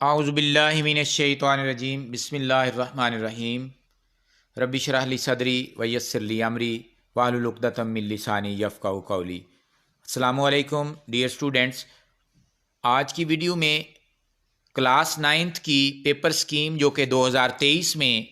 आउज़ुबिल्लाहिमिनश्शैतानिर्रजीम बिस्मिल्लाहिर्रहमानिर्रहीम रब्बि इश्रह ली सदरी व यस्सिर ली अमरी वाहलुल उक़दतम मिन लिसानी यफ़क़हू क़ौली। अस्सलामु अलैकुम डियर स्टूडेंट्स, आज की वीडियो में क्लास 9th की पेपर स्कीम जो कि 2023 में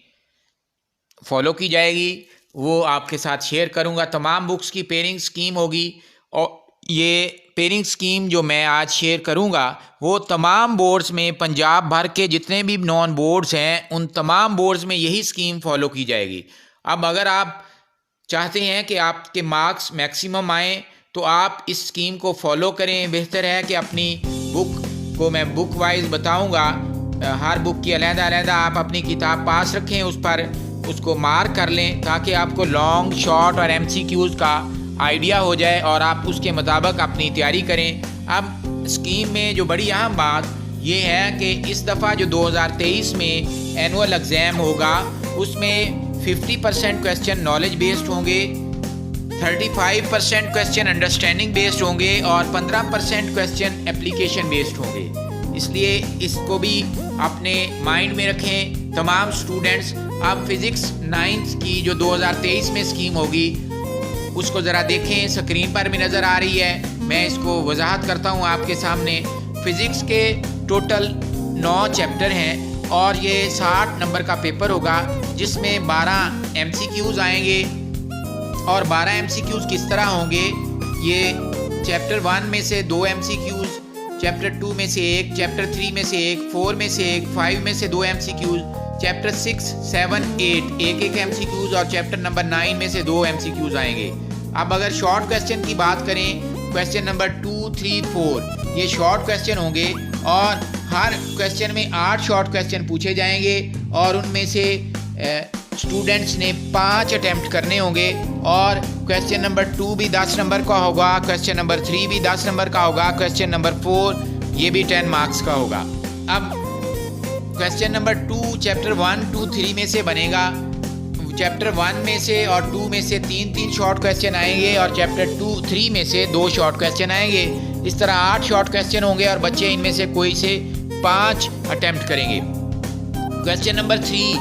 फ़ॉलो की जाएगी वो आपके साथ शेयर करूंगा। तमाम बुक्स की पेयरिंग स्कीम होगी और ये पेयरिंग स्कीम जो मैं आज शेयर करूंगा वो तमाम बोर्ड्स में, पंजाब भर के जितने भी नॉन बोर्ड्स हैं उन तमाम बोर्ड्स में यही स्कीम फ़ॉलो की जाएगी। अब अगर आप चाहते हैं कि आपके मार्क्स मैक्सिमम आएँ तो आप इस स्कीम को फॉलो करें। बेहतर है कि अपनी बुक को मैं बुक वाइज बताऊंगा, हर बुक की अलग-अलग आप अपनी किताब पास रखें, उस पर उसको मार्क कर लें ताकि आपको लॉन्ग, शॉर्ट और MCQs का आइडिया हो जाए और आप उसके मुताबिक अपनी तैयारी करें। अब स्कीम में जो बड़ी अहम बात ये है कि इस दफ़ा जो 2023 में एनुअल एग्ज़ाम होगा उसमें 50% क्वेश्चन नॉलेज बेस्ड होंगे, 35% क्वेश्चन अंडरस्टैंडिंग बेस्ड होंगे और 15% क्वेश्चन एप्लीकेशन बेस्ड होंगे। इसलिए इसको भी अपने माइंड में रखें तमाम स्टूडेंट्स। अब फिज़िक्स 9th की जो 2023 में स्कीम होगी उसको ज़रा देखें, स्क्रीन पर भी नज़र आ रही है, मैं इसको वजाहत करता हूँ आपके सामने। फ़िज़िक्स के टोटल 9 चैप्टर हैं और ये 60 नंबर का पेपर होगा जिसमें 12 MCQs आएंगे। और 12 MCQs किस तरह होंगे, ये चैप्टर 1 में से 2 MCQs, चैप्टर 2 में से 1, चैप्टर 3 में से 1, 4 में से 1, 5 में से 2 MCQs, चैप्टर 6, 7, 8 एक MCQs और चैप्टर नंबर 9 में से 2 MCQs आएंगे। अब अगर शॉर्ट क्वेश्चन की बात करें, क्वेश्चन नंबर 2, 3, 4 ये शॉर्ट क्वेश्चन होंगे और हर क्वेश्चन में 8 शॉर्ट क्वेश्चन पूछे जाएंगे और उनमें से स्टूडेंट्स ने 5 अटैम्प्ट करने होंगे। और क्वेश्चन नंबर 2 भी 10 नंबर का होगा, क्वेश्चन नंबर 3 भी 10 नंबर का होगा, क्वेश्चन नंबर 4 ये भी 10 मार्क्स का होगा। अब क्वेश्चन नंबर 2 चैप्टर 1, 2, 3 में से बनेगा। चैप्टर 1 में से और 2 में से 3 शॉर्ट क्वेश्चन आएंगे और चैप्टर 2, 3 में से 2 शॉर्ट क्वेश्चन आएंगे। इस तरह 8 शॉर्ट क्वेश्चन होंगे और बच्चे इनमें से कोई से 5 अटैम्प्ट करेंगे। क्वेश्चन नंबर 3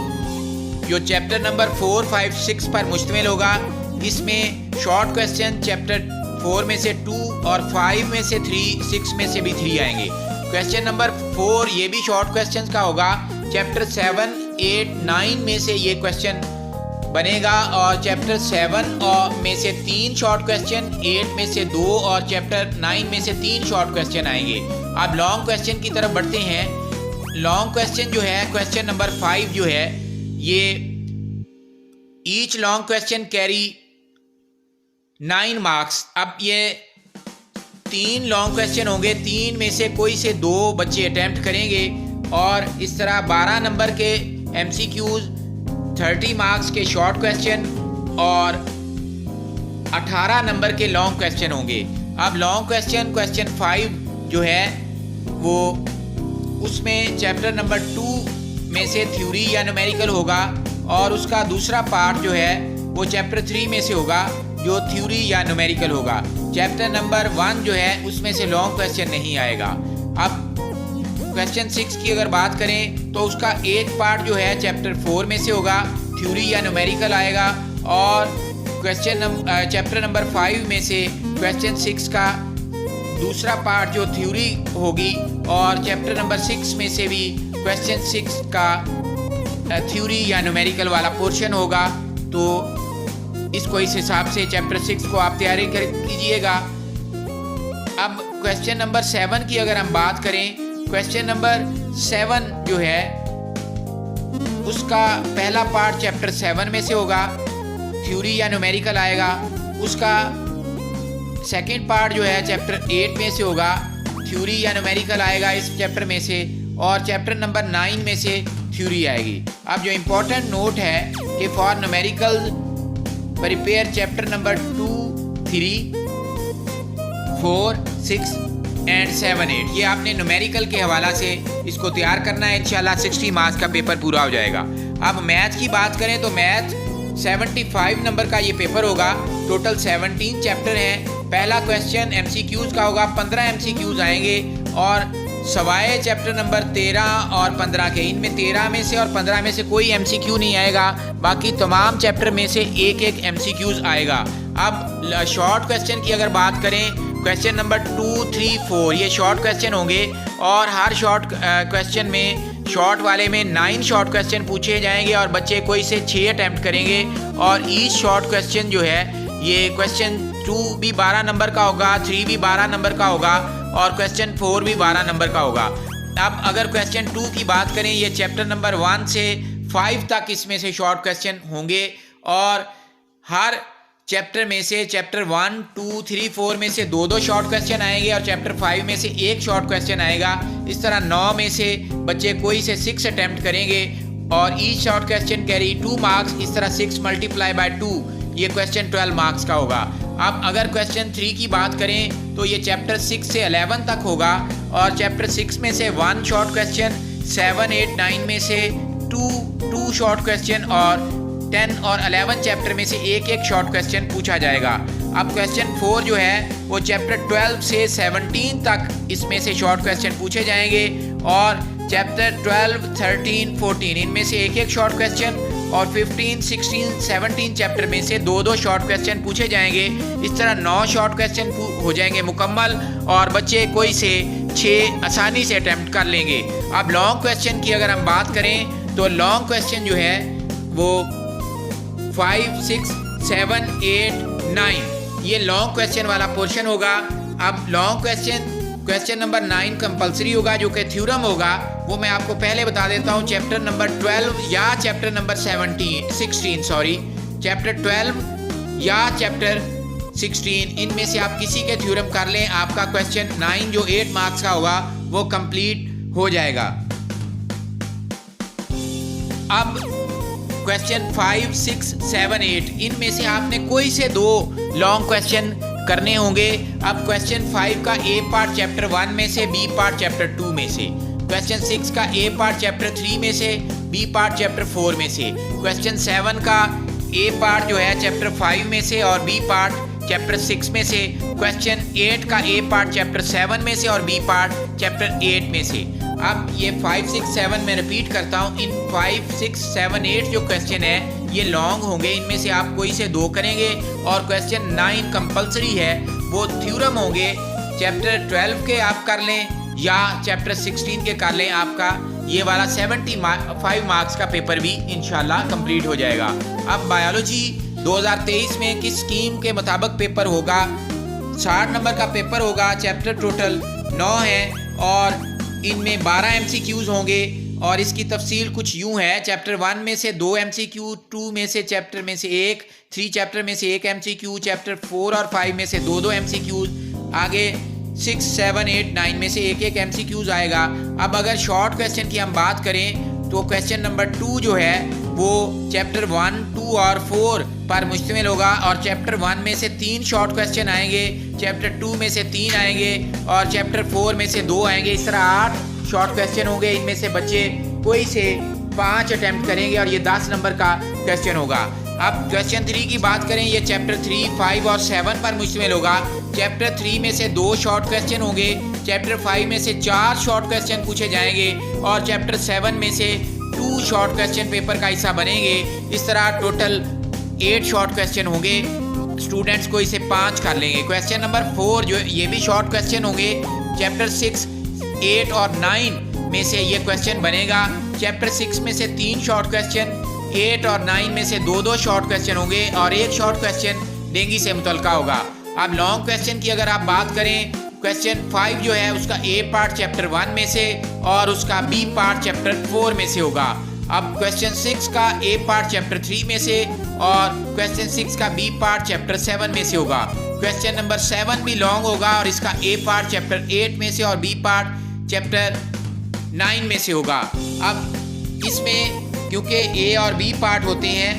जो चैप्टर नंबर 4, 5, 6 पर मुश्तमिल होगा, इसमें शॉर्ट क्वेश्चन चैप्टर 4 में से 2 और 5 में से 3, 6 में से भी 3 आएंगे। क्वेश्चन नंबर 4 ये भी शॉर्ट क्वेश्चन का होगा, चैप्टर 7, 8, 9 में से ये क्वेश्चन बनेगा और चैप्टर 7 में से 3 शॉर्ट क्वेश्चन, 8 में से 2 और चैप्टर 9 में से 3 शॉर्ट क्वेश्चन आएंगे। अब लॉन्ग क्वेश्चन की तरफ बढ़ते हैं। लॉन्ग क्वेश्चन जो है, क्वेश्चन नंबर 5 जो है, ये each long question carry 9 marks. अब ये 3 लॉन्ग क्वेश्चन होंगे, 3 में से कोई से 2 बच्चे अटैम्प्ट करेंगे और इस तरह 12 नंबर के MCQs, 30 मार्क्स के शॉर्ट क्वेश्चन और 18 नंबर के लॉन्ग क्वेश्चन होंगे। अब लॉन्ग क्वेश्चन, क्वेश्चन 5 जो है वो उसमें चैप्टर नंबर 2 में से थ्योरी या न्यूमेरिकल होगा और उसका दूसरा पार्ट जो है वो चैप्टर 3 में से होगा जो थ्योरी या न्यूमेरिकल होगा। चैप्टर नंबर 1 जो है उसमें से लॉन्ग क्वेश्चन नहीं आएगा। अब क्वेश्चन 6 की अगर बात करें तो उसका एक पार्ट जो है चैप्टर 4 में से होगा, थ्योरी या न्यूमेरिकल आएगा और चैप्टर नंबर 5 में से क्वेश्चन 6 का दूसरा पार्ट जो थ्योरी होगी और चैप्टर नंबर 6 में से भी क्वेश्चन 6 का थ्योरी या न्यूमेरिकल वाला पोर्शन होगा। तो इसको इस हिसाब से चैप्टर 6 को आप तैयारी कीजिएगा। अब क्वेश्चन नंबर 7 की अगर हम बात करें, क्वेश्चन नंबर 7 जो है उसका पहला पार्ट चैप्टर 7 में से होगा, थ्योरी या न्यूमेरिकल आएगा। उसका सेकंड पार्ट जो है चैप्टर 8 में से होगा, थ्योरी या न्यूमेरिकल आएगा इस चैप्टर में से और चैप्टर नंबर 9 में से थ्योरी आएगी। अब जो इम्पोर्टेंट नोट है कि for numerical prepare chapter number 2, 3, 4, 6 and 7, 8 ये आपने न्यूमेरिकल के हवाला से इसको तैयार करना है। इंशाल्लाह 60 मार्क्स का पेपर पूरा हो जाएगा। अब मैथ की बात करें तो मैथ 75 नंबर का ये पेपर होगा। टोटल 17 चैप्टर हैं। पहला क्वेश्चन MCQs का होगा, 15 MCQs आएंगे और सवाए चैप्टर नंबर 13 और 15 के, इनमें 13 में से और 15 में से कोई एमसीक्यू नहीं आएगा, बाकी तमाम चैप्टर में से एक एक एमसीक्यूज आएगा। अब शॉर्ट क्वेश्चन की अगर बात करें, क्वेश्चन नंबर 2, 3, 4 ये शॉर्ट क्वेश्चन होंगे और हर शॉर्ट क्वेश्चन में, शॉर्ट वाले में 9 शॉर्ट क्वेश्चन पूछे जाएंगे और बच्चे कोई से 6 अटैम्प्ट करेंगे और ईच शॉर्ट क्वेश्चन जो है, ये क्वेश्चन 2 भी 12 नंबर का होगा, 3 भी 12 नंबर का होगा और क्वेश्चन 4 भी 12 नंबर का होगा। अब अगर क्वेश्चन 2 की बात करें, ये चैप्टर नंबर 1 से 5 तक इसमें से शॉर्ट क्वेश्चन होंगे और हर चैप्टर में से चैप्टर 1, 2, 3, 4 में से 2-2 शॉर्ट क्वेश्चन आएंगे और चैप्टर 5 में से 1 शॉर्ट क्वेश्चन आएगा। इस तरह 9 में से बच्चे कोई से 6 अटैम्प्ट करेंगे और each short question carry 2 marks. इस तरह 6 × 2 ये क्वेश्चन 12 मार्क्स का होगा। अब अगर क्वेश्चन 3 की बात करें तो ये चैप्टर 6 से 11 तक होगा और चैप्टर 6 में से 1 शॉर्ट क्वेश्चन, 7, 8, 9 में से 2 शॉर्ट क्वेश्चन और 10 और 11 चैप्टर में से एक शॉर्ट क्वेश्चन पूछा जाएगा। अब क्वेश्चन 4 जो है वो चैप्टर 12 से 17 तक इसमें से शॉर्ट क्वेश्चन पूछे जाएंगे और चैप्टर 12, 13, 14 इनमें से एक शॉर्ट क्वेश्चन और 15, 16, 17 चैप्टर में से 2-2 शॉर्ट क्वेश्चन पूछे जाएंगे। इस तरह 9 शॉर्ट क्वेश्चन हो जाएंगे मुकम्मल और बच्चे कोई से 6 आसानी से अटैम्प्ट कर लेंगे। अब लॉन्ग क्वेश्चन की अगर हम बात करें तो लॉन्ग क्वेश्चन जो है वो 5, 6, 7, 8, 9 ये लॉन्ग क्वेश्चन वाला पोर्शन होगा। अब लॉन्ग क्वेश्चन नंबर 9 कंपलसरी होगा जो कि थ्योरम होगा, वो मैं आपको पहले बता देता हूँ। चैप्टर नंबर 12 या चैप्टर नंबर 16 चैप्टर 12 या चैप्टर 16 इनमें से आप किसी के थ्योरम कर लें, आपका क्वेश्चन 9 जो 8 मार्क्स का होगा वो कंप्लीट हो जाएगा। अब क्वेश्चन 5, 6, 7, 8 इनमें से आपने कोई से 2 लॉन्ग क्वेश्चन करने होंगे। अब क्वेश्चन 5 का ए पार्ट चैप्टर 1 में से, बी पार्ट चैप्टर 2 में से, क्वेश्चन 6 का ए पार्ट चैप्टर 3 में से, बी पार्ट चैप्टर 4 में से, क्वेश्चन 7 का ए पार्ट जो है चैप्टर 5 में से और बी पार्ट चैप्टर 6 में से, क्वेश्चन 8 का ए पार्ट चैप्टर 7 में से और बी पार्ट चैप्टर 8 में से। अब ये 5, 6, 7 मैं रिपीट करता हूँ, इन 5, 6, 7, 8 जो क्वेश्चन है ये लॉन्ग होंगे, इनमें से आप कोई से 2 करेंगे और क्वेश्चन 9 कंपलसरी है, वो थ्योरम होंगे। चैप्टर 12 के आप कर लें या चैप्टर 16 के कर लें, आपका ये वाला 75 मार्क्स का पेपर भी इंशाल्लाह कंप्लीट हो जाएगा। अब बायोलॉजी 2023 में किस स्कीम के मुताबिक पेपर होगा? 60 नंबर का पेपर होगा। चैप्टर टोटल 9 है और इनमें 12 MCQs होंगे और इसकी तफसील कुछ यूँ है। चैप्टर 1 में से 2 MCQ, 2 में से चैप्टर में से 1, 3 चैप्टर में से 1 MCQ, चैप्टर 4 और 5 में से 2-2 MCQs, आगे 6, 7, 8, 9 में से एक MCQs आएगा। अब अगर शॉर्ट क्वेश्चन की हम बात करें तो क्वेश्चन नंबर 2 जो है वो चैप्टर 1, 2 और 4 पर मुश्तमिल होगा और चैप्टर 1 में से 3 शॉर्ट क्वेश्चन आएंगे, चैप्टर 2 में से 3 आएंगे और चैप्टर 4 में से 2 आएंगे। इस तरह 8 शॉर्ट क्वेश्चन होंगे, इनमें से बच्चे कोई से 5 अटैम्प्ट करेंगे और ये 10 नंबर का क्वेश्चन होगा। अब क्वेश्चन 3 की बात करें, ये चैप्टर 3, 5 और 7 पर मुश्तमिल होगा। चैप्टर 3 में से 2 शॉर्ट क्वेश्चन होंगे, चैप्टर 5 में से 4 शॉर्ट क्वेश्चन पूछे जाएंगे और चैप्टर 7 में से 2 शॉर्ट क्वेश्चन पेपर का हिस्सा बनेंगे। इस तरह टोटल 8 शॉर्ट क्वेश्चन होंगे, स्टूडेंट्स को इसे 5 कर लेंगे। क्वेश्चन नंबर 4 जो ये भी शॉर्ट क्वेश्चन होंगे, चैप्टर 6, 8 और 9 में से ये क्वेश्चन बनेगा। चैप्टर 6 में से 3 शॉर्ट क्वेश्चन, 8 और 9 में से 2-2 शॉर्ट क्वेश्चन होंगे और 1 शॉर्ट क्वेश्चन डेंगू से मुतल्लिका होगा। अब लॉन्ग क्वेश्चन की अगर आप बात करें, क्वेश्चन 5 जो है उसका ए पार्ट चैप्टर 1 में से और उसका बी पार्ट चैप्टर 4 में से होगा। अब क्वेश्चन 6 का ए पार्ट चैप्टर 3 में से और क्वेश्चन 6 का बी पार्ट चैप्टर 7 में से होगा। क्वेश्चन नंबर 7 भी लॉन्ग होगा और इसका ए पार्ट चैप्टर 8 में से और बी पार्ट चैप्टर 9 में से होगा। अब इसमें क्योंकि ए और बी पार्ट होते हैं,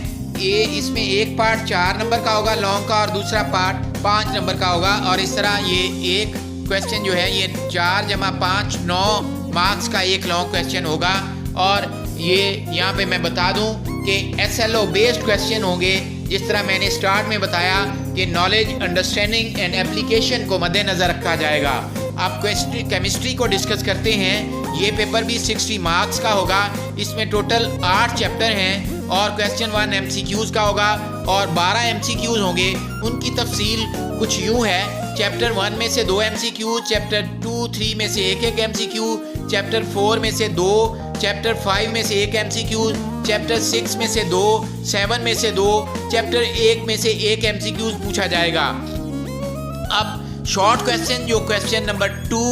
इसमें एक पार्ट 4 नंबर का होगा लॉन्ग का और दूसरा पार्ट 5 नंबर का होगा और इस तरह ये एक क्वेश्चन जो है ये 4 × 5 9 मार्क्स का एक लॉन्ग क्वेश्चन होगा। और ये यहाँ पे मैं बता दूँ कि SLO बेस्ड क्वेश्चन होंगे, जिस तरह मैंने स्टार्ट में बताया कि नॉलेज, अंडरस्टैंडिंग एंड एप्लीकेशन को मद्देनज़र रखा जाएगा। आप केमिस्ट्री को डिस्कस करते हैं। ये पेपर भी 60 मार्क्स का होगा। इसमें टोटल 8 चैप्टर हैं और क्वेश्चन 1 MCQs का होगा और 12 MCQs होंगे। उनकी तफसील कुछ यूँ है, चैप्टर 1 में से 2 MCQ, चैप्टर 2, 3 में से एक MCQ, चैप्टर 4 में से 2, चैप्टर 5 में से एक MCQ, चैप्टर 6 में से 2, 7 में से 2, चैप्टर 8 में से एक MCQ पूछा जाएगा। अब शॉर्ट क्वेश्चन जो question number 2,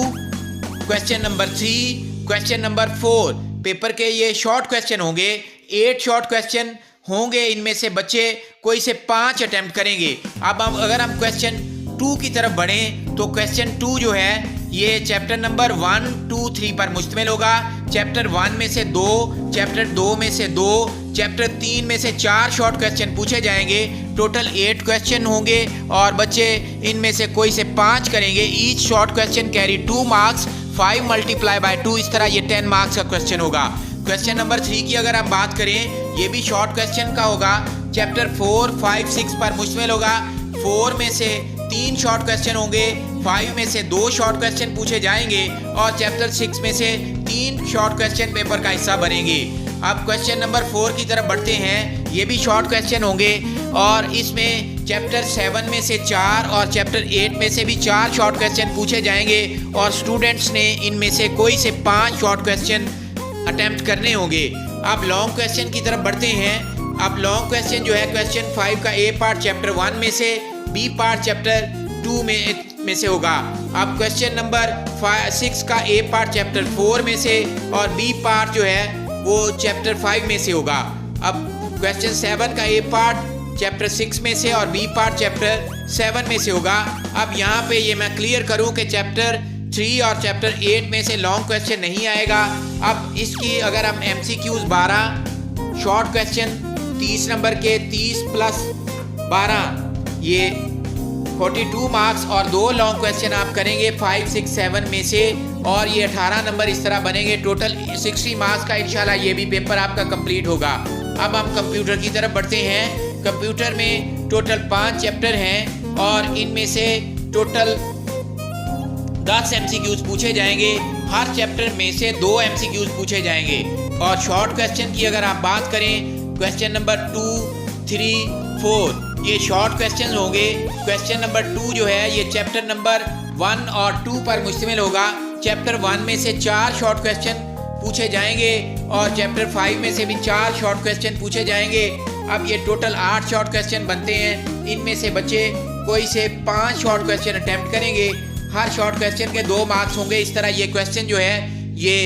question number 3, question number 4 paper के ये शॉर्ट क्वेश्चन होंगे। 8 शॉर्ट क्वेश्चन होंगे। इनमें से बच्चे कोई से 5 अटेम्प्ट करेंगे। अब अगर हम क्वेश्चन 2 की तरफ बढ़ें तो क्वेश्चन 2 जो है ये चैप्टर नंबर 1, 2, 3 पर मुश्तमिल होगा। चैप्टर 1 में से 2, चैप्टर 2 में से 2, चैप्टर 3 में से 4 शॉर्ट क्वेश्चन पूछे जाएंगे। टोटल 8 क्वेश्चन होंगे और बच्चे इनमें से कोई से 5 करेंगे। Each short question carry 2 marks, 5 multiply by 2, इस तरह ये 10 मार्क्स का क्वेश्चन होगा। क्वेश्चन नंबर 3 की अगर हम बात करें, ये भी शॉर्ट क्वेश्चन का होगा। चैप्टर 4, 5, 6 पर मुश्तमिल होगा। 4 में से 3 शॉर्ट क्वेश्चन होंगे, 5 में से 2 शॉर्ट क्वेश्चन पूछे जाएंगे और चैप्टर 6 में से 3 शॉर्ट क्वेश्चन पेपर का हिस्सा बनेंगे। अब क्वेश्चन नंबर 4 की तरफ बढ़ते हैं। ये भी शॉर्ट क्वेश्चन होंगे और इसमें चैप्टर 7 में से 4 और चैप्टर 8 में से भी 4 शॉर्ट क्वेश्चन पूछे जाएंगे और स्टूडेंट्स ने इनमें से कोई से 5 शॉर्ट क्वेश्चन अटेम्प्ट करने होंगे। अब लॉन्ग क्वेश्चन की तरफ बढ़ते हैं। अब लॉन्ग क्वेश्चन जो है क्वेश्चन 5 का ए पार्ट चैप्टर 1 में से, बी पार्ट चैप्टर 2 में से होगा। अब क्वेश्चन नंबर 6 का ए पार्ट चैप्टर 4 में से और बी पार्ट जो है वो चैप्टर 5 में से होगा। अब क्वेश्चन 7 का ए पार्ट चैप्टर 6 में से और बी पार्ट चैप्टर 7 में से होगा। अब यहाँ पे ये मैं क्लियर करूँ कि चैप्टर 3 और चैप्टर 8 में से लॉन्ग क्वेश्चन नहीं आएगा। अब इसकी अगर हम MCQs 12 शॉर्ट क्वेश्चन 30 नंबर के 30 प्लस 12 ये 42 मार्क्स और 2 लॉन्ग क्वेश्चन आप करेंगे 5, 6, 7 में से और ये 18 नंबर इस तरह बनेंगे। टोटल 60 मार्क्स का इंशाल्लाह ये भी पेपर आपका कंप्लीट होगा। अब हम कंप्यूटर की तरफ बढ़ते हैं। कंप्यूटर में टोटल 5 चैप्टर हैं और इनमें से टोटल 10 MCQs पूछे जाएंगे। हर चैप्टर में से 2 MCQs पूछे जाएंगे। और शॉर्ट क्वेश्चन की अगर आप बात करें, क्वेश्चन नंबर 2, 3, 4 ये शॉर्ट क्वेश्चन होंगे। क्वेश्चन नंबर 2 जो है ये चैप्टर नंबर 1 और 2 पर मुश्तमिल होगा। चैप्टर 1 में से 4 शॉर्ट क्वेश्चन पूछे जाएंगे और चैप्टर 5 में से भी 4 शॉर्ट क्वेश्चन पूछे जाएंगे। अब ये टोटल 8 शॉर्ट क्वेश्चन बनते हैं। इनमें से बच्चे कोई से 5 शॉर्ट क्वेश्चन अटेम्प्ट करेंगे। हर शॉर्ट क्वेश्चन के 2 मार्क्स होंगे। इस तरह ये क्वेश्चन जो है ये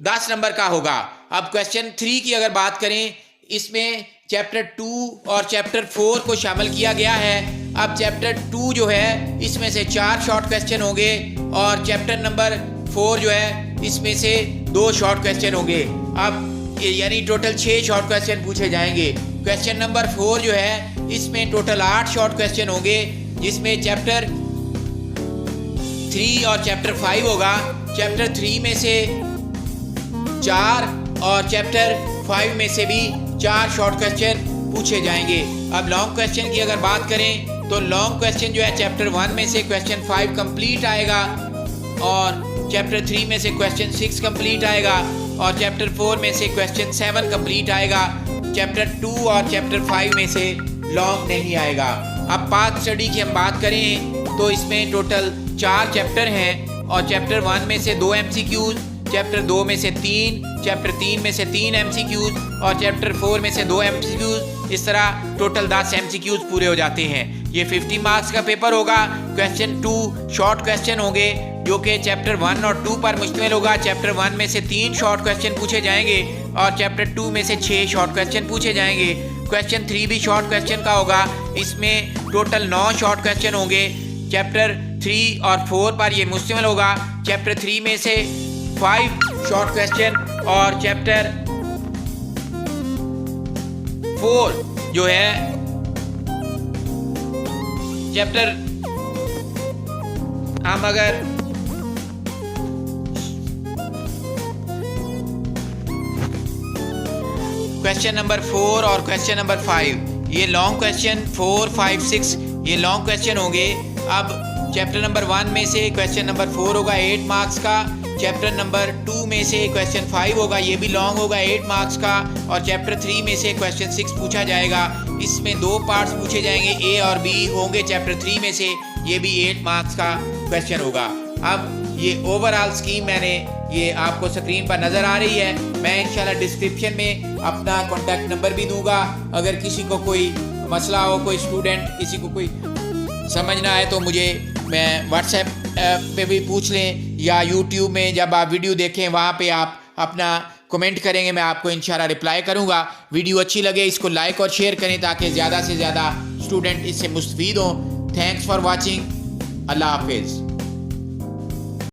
10 नंबर का होगा। अब क्वेश्चन 3 की अगर बात करें, इसमें चैप्टर 2 और चैप्टर 4 को शामिल किया गया है। अब चैप्टर 2 जो है इसमें से 4 शॉर्ट क्वेश्चन होंगे और चैप्टर नंबर 4 जो है इसमें से 2 शॉर्ट क्वेश्चन होंगे। अब यानी टोटल 6 शॉर्ट क्वेश्चन पूछे जाएंगे। क्वेश्चन नंबर 4 जो है इसमें टोटल 8 शॉर्ट क्वेश्चन होंगे, जिसमें चैप्टर 3 और चैप्टर 5 होगा। चैप्टर 3 में से 4 और चैप्टर 5 में से भी 4 शॉर्ट क्वेश्चन पूछे जाएंगे। अब लॉन्ग क्वेश्चन की अगर बात करें तो लॉन्ग क्वेश्चन जो है चैप्टर 1 में से क्वेश्चन 5 कंप्लीट आएगा और चैप्टर 3 में से क्वेश्चन 6 कंप्लीट आएगा और चैप्टर 4 में से क्वेश्चन 7 कंप्लीट आएगा। चैप्टर 2 और चैप्टर 5 में से लॉन्ग नहीं आएगा। अब पाथ स्टडी की हम बात करें तो इसमें टोटल 4 चैप्टर हैं और चैप्टर 1 में से 2 MCQs, चैप्टर 2 में से 3, चैप्टर 3 में से 3 MCQs और चैप्टर 4 में से 2 MCQs। इस तरह टोटल 10 MCQs पूरे हो जाते हैं। ये 50 मार्क्स का पेपर होगा। क्वेश्चन 2 शॉर्ट क्वेश्चन होंगे जो कि चैप्टर 1 और 2 पर मुश्तमिल होगा। चैप्टर 1 में से 3 शॉर्ट क्वेश्चन पूछे जाएंगे और चैप्टर 2 में से 6 शॉर्ट क्वेश्चन पूछे जाएंगे। क्वेश्चन 3 भी शॉर्ट क्वेश्चन का होगा। इसमें टोटल 9 शॉर्ट क्वेश्चन होंगे। चैप्टर 3 और 4 पर ये मुश्तमिल होगा। चैप्टर 3 में से 5 शॉर्ट क्वेश्चन और चैप्टर 4 जो है चैप्टर हम अगर क्वेश्चन नंबर 4 और क्वेश्चन नंबर 5 ये लॉन्ग क्वेश्चन 4, 5, 6 ये लॉन्ग क्वेश्चन होंगे। अब चैप्टर नंबर 1 में से क्वेश्चन नंबर 4 होगा 8 मार्क्स का। चैप्टर नंबर 2 में से क्वेश्चन 5 होगा, ये भी लॉन्ग होगा 8 मार्क्स का। और चैप्टर 3 में से क्वेश्चन 6 पूछा जाएगा। इसमें 2 पार्ट्स पूछे जाएंगे, ए और बी होंगे चैप्टर 3 में से, ये भी 8 मार्क्स का क्वेश्चन होगा। अब ये ओवरऑल स्कीम मैंने ये आपको स्क्रीन पर नज़र आ रही है। मैं इंशाल्लाह डिस्क्रिप्शन में अपना कॉन्टैक्ट नंबर भी दूंगा। अगर किसी को कोई मसला हो, कोई स्टूडेंट किसी को कोई समझना है तो मुझे मैं व्हाट्सएप पे भी पूछ लें, या यूट्यूब में जब आप वीडियो देखें वहाँ पे आप अपना कमेंट करेंगे, मैं आपको इंशाल्लाह रिप्लाई करूँगा। वीडियो अच्छी लगे इसको लाइक और शेयर करें ताकि ज़्यादा से ज़्यादा स्टूडेंट इससे मुस्तफ़ीद हों। Thanks for watching. अल्लाह हाफिज़।